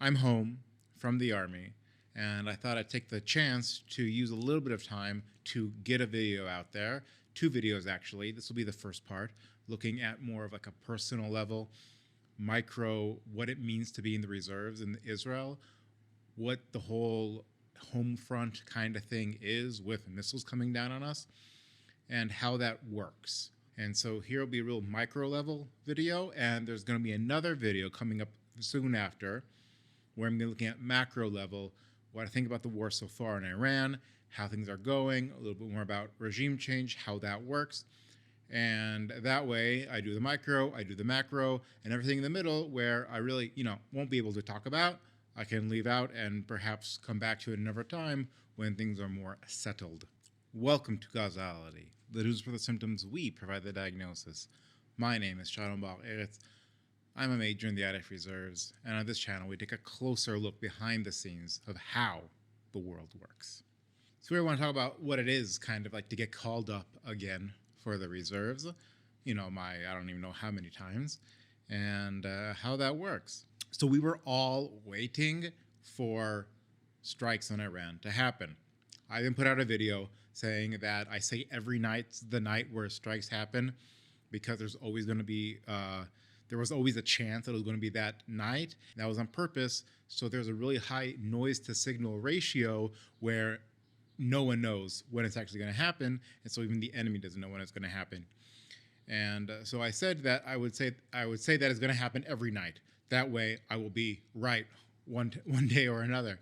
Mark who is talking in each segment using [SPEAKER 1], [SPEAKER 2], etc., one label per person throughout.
[SPEAKER 1] I'm home from the Army, and I thought I'd take the chance to use a little bit of time to get a video out there. 2 videos, actually. This will be the first part, looking at more of like a personal level, micro, what it means to be in the reserves in Israel, what the whole home front kind of thing is with missiles coming down on us, and how that works. And so here will be a real micro level video, and there's going to be another video coming up soon after where I'm going to be looking at macro level, what I think about the war so far in Iran, how things are going, a little bit more about regime change, how that works. And that way I do the micro, I do the macro, and everything in the middle where I really, won't be able to talk about, I can leave out and perhaps come back to it another time when things are more settled. Welcome to Causality, the news for the symptoms. We provide the diagnosis. My name is shalom.bareretz. I'm a major in the IDF reserves, and on this channel we take a closer look behind the scenes of how the world works. So we want to talk about what it is kind of like to get called up again for the reserves, I don't even know how many times, and how that works. So we were all waiting for strikes on Iran to happen. I then put out a video saying that I say every night's the night where strikes happen because there's always going to be, there was always a chance that it was going to be that night. That was on purpose. So there's a really high noise to signal ratio where no one knows when it's actually going to happen. And so even the enemy doesn't know when it's going to happen. And so I said that I would say that it's going to happen every night. That way I will be right one day or another.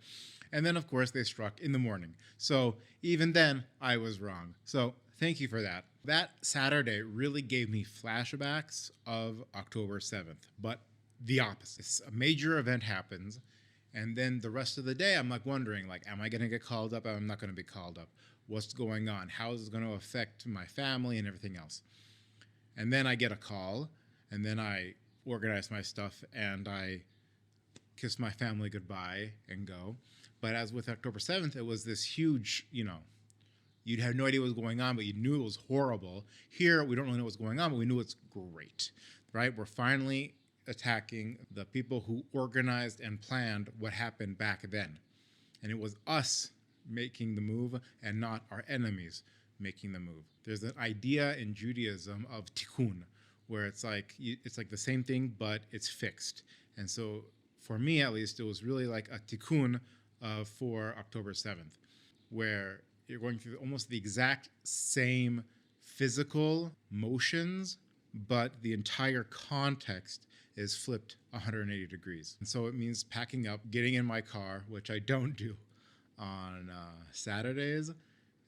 [SPEAKER 1] And then, of course, they struck in the morning. So even then, I was wrong. So thank you for that. That Saturday really gave me flashbacks of October 7th, but the opposite. A major event happens, and then the rest of the day, I'm like wondering, am I going to get called up? I'm not going to be called up. What's going on? How is it going to affect my family and everything else? And then I get a call, and then I organize my stuff, and I kiss my family goodbye and go. But as with October 7th, it was this huge, you'd have no idea what was going on, but you knew it was horrible. Here, we don't really know what's going on, but we knew it's great, right? We're finally attacking the people who organized and planned what happened back then. And it was us making the move and not our enemies making the move. There's an idea in Judaism of tikkun, where it's like the same thing, but it's fixed. And so for me, at least, it was really like a tikkun for October 7th, where you're going through almost the exact same physical motions, but the entire context is flipped 180 degrees. And so it means packing up, getting in my car, which I don't do on Saturdays,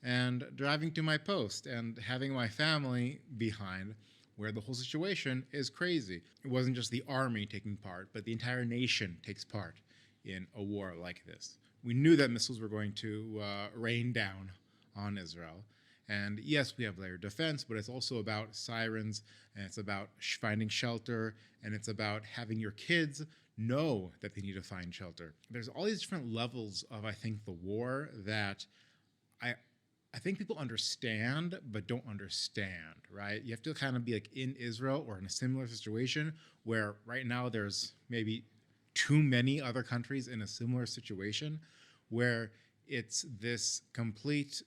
[SPEAKER 1] and driving to my post and having my family behind, where the whole situation is crazy. It wasn't just the army taking part, but the entire nation takes part in a war like this. We knew that missiles were going to rain down on Israel. And yes, we have layered defense, but it's also about sirens, and it's about finding shelter, and it's about having your kids know that they need to find shelter. There's all these different levels of, I think, the war that I think people understand, but don't understand, right? You have to kind of be like in Israel or in a similar situation where right now there's maybe too many other countries in a similar situation where it's this complete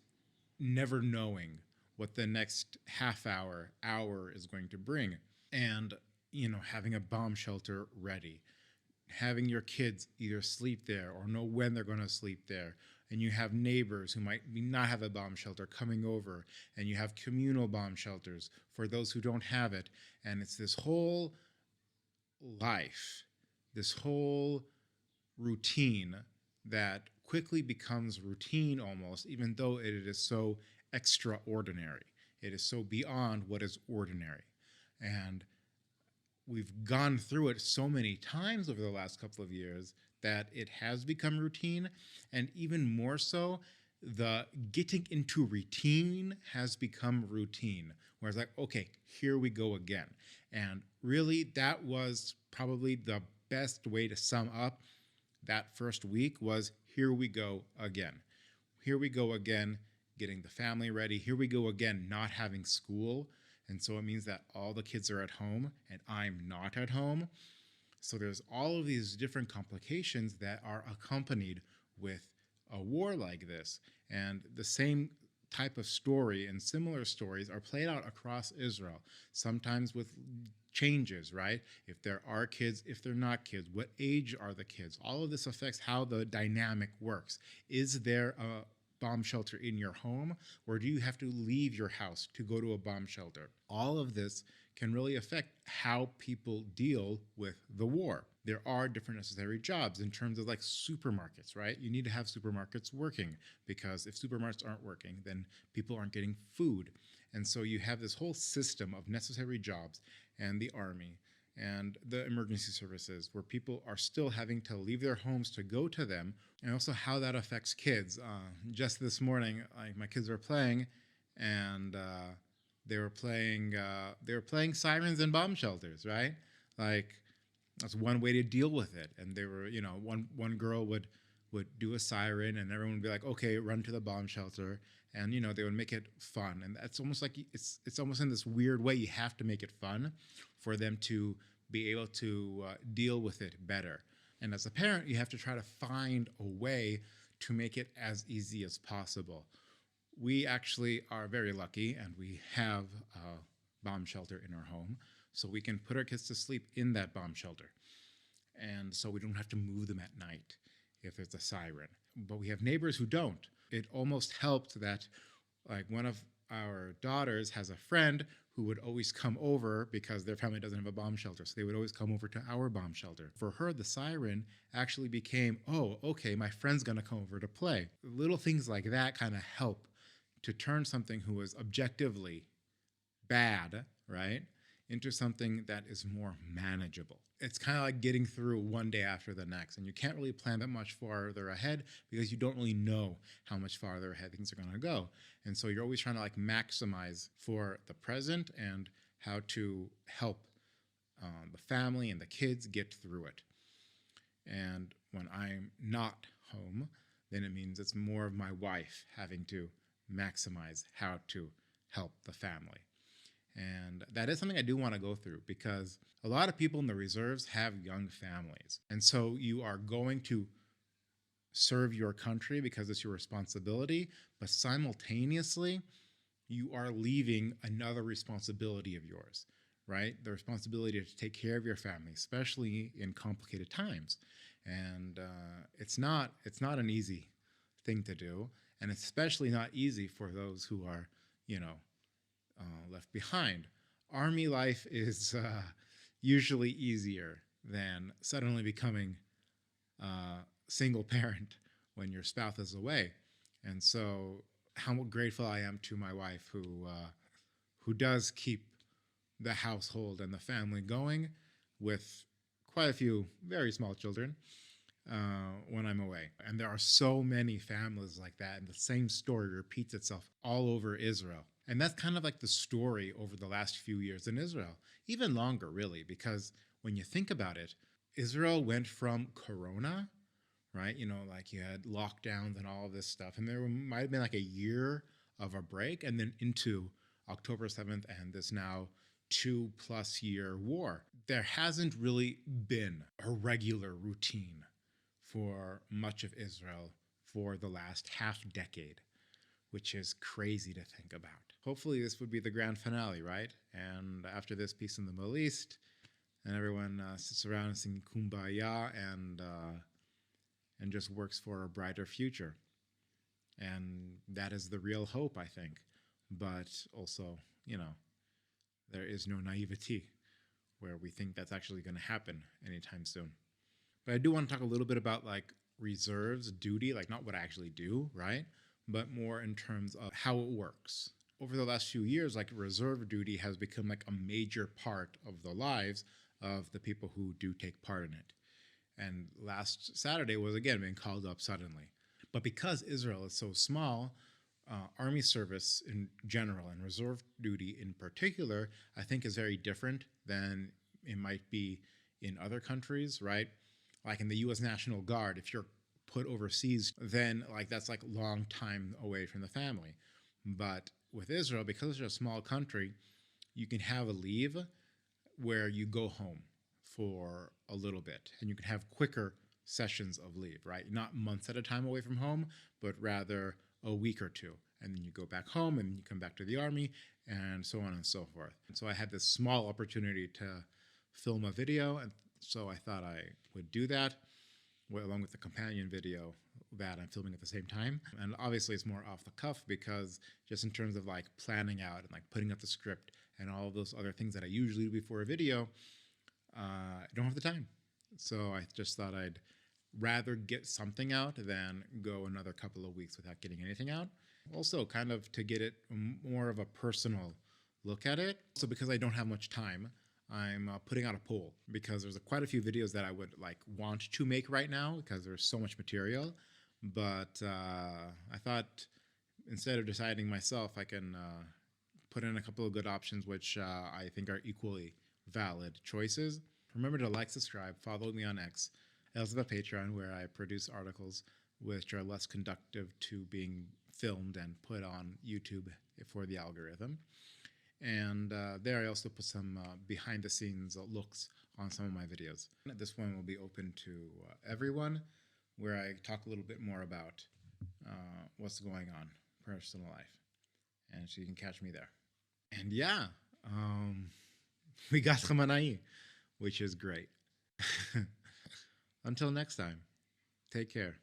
[SPEAKER 1] never knowing what the next half hour is going to bring. And, having a bomb shelter ready, having your kids either sleep there or know when they're going to sleep there. And you have neighbors who might not have a bomb shelter coming over, and you have communal bomb shelters for those who don't have it. And it's this whole life, this whole routine that quickly becomes routine almost, even though it is so extraordinary. It is so beyond what is ordinary. And we've gone through it so many times over the last couple of years that it has become routine, and even more so, the getting into routine has become routine, where it's like, okay, here we go again. And really, that was probably the best way to sum up that first week was, here we go again. Here we go again, getting the family ready. Here we go again, not having school. And so it means that all the kids are at home and I'm not at home. So there's all of these different complications that are accompanied with a war like this. And the same type of story and similar stories are played out across Israel, sometimes with changes, right? If there are kids, if they're not kids, what age are the kids? All of this affects how the dynamic works. Is there a bomb shelter in your home, or do you have to leave your house to go to a bomb shelter? All of this can really affect how people deal with the war. There are different necessary jobs in terms of like supermarkets, right? You need to have supermarkets working, because if supermarkets aren't working, then people aren't getting food. And so you have this whole system of necessary jobs and the army and the emergency services where people are still having to leave their homes to go to them, and also how that affects kids. Just this morning, my kids were playing, and they were playing sirens and bomb shelters, right? Like, that's one way to deal with it. And they were, one girl would do a siren, and everyone would be like, okay, run to the bomb shelter. And, they would make it fun. And that's almost like, it's almost in this weird way, you have to make it fun for them to be able to deal with it better. And as a parent, you have to try to find a way to make it as easy as possible. We actually are very lucky, and we have a bomb shelter in our home, so we can put our kids to sleep in that bomb shelter. And so we don't have to move them at night if there's a siren. But we have neighbors who don't. It almost helped that, like, one of our daughters has a friend who would always come over because their family doesn't have a bomb shelter. So they would always come over to our bomb shelter. For her, the siren actually became, oh, okay, my friend's going to come over to play. Little things like that kind of help to turn something who was objectively bad, right, into something that is more manageable. It's kind of like getting through one day after the next, and you can't really plan that much farther ahead because you don't really know how much farther ahead things are going to go. And so you're always trying to like maximize for the present and how to help the family and the kids get through it. And when I'm not home, then it means it's more of my wife having to maximize how to help the family. And that is something I do want to go through, because a lot of people in the reserves have young families. And so you are going to serve your country because it's your responsibility, but simultaneously, you are leaving another responsibility of yours, right? The responsibility to take care of your family, especially in complicated times. And it's not an easy thing to do, and especially not easy for those who are, left behind. Army life is usually easier than suddenly becoming single parent when your spouse is away. And so, how grateful I am to my wife who does keep the household and the family going with quite a few very small children when I'm away. And there are so many families like that, and the same story repeats itself all over Israel. And that's kind of like the story over the last few years in Israel, even longer, really, because when you think about it, Israel went from Corona, right? Like you had lockdowns and all of this stuff, and there might have been like a year of a break, and then into October 7th and this now 2+ year war. There hasn't really been a regular routine for much of Israel for the last half decade, which is crazy to think about. Hopefully this would be the grand finale, right? And after this, peace in the Middle East, and everyone sits around and sings Kumbaya and just works for a brighter future. And that is the real hope, I think. But also, there is no naivety where we think that's actually going to happen anytime soon. But I do want to talk a little bit about like reserves, duty, like not what I actually do, right? But more in terms of how it works. Over the last few years, like reserve duty has become like a major part of the lives of the people who do take part in it. And last Saturday was again being called up suddenly. But because Israel is so small, army service in general and reserve duty in particular, I think is very different than it might be in other countries, right? Like in the U.S. National Guard, if you're put overseas, then like that's like a long time away from the family. But with Israel, because it's a small country, you can have a leave where you go home for a little bit, and you can have quicker sessions of leave, right? Not months at a time away from home, but rather a week or two. And then you go back home and you come back to the Army and so on and so forth. And so I had this small opportunity to film a video. And so I thought I would do that along with the companion video that I'm filming at the same time. And obviously it's more off the cuff because just in terms of like planning out and like putting up the script and all of those other things that I usually do before a video, I don't have the time. So I just thought I'd rather get something out than go another couple of weeks without getting anything out. Also, kind of to get it more of a personal look at it. So because I don't have much time, I'm putting out a poll because there's quite a few videos that I would like want to make right now because there's so much material. But I thought instead of deciding myself, I can put in a couple of good options which I think are equally valid choices. Remember to like, subscribe, follow me on X, as the Patreon, where I produce articles which are less conducive to being filmed and put on YouTube for the algorithm. And there I also put some behind-the-scenes looks on some of my videos. This one will be open to everyone, where I talk a little bit more about what's going on, personal life. And so you can catch me there. And yeah, we got Chamanai, which is great. Until next time, take care.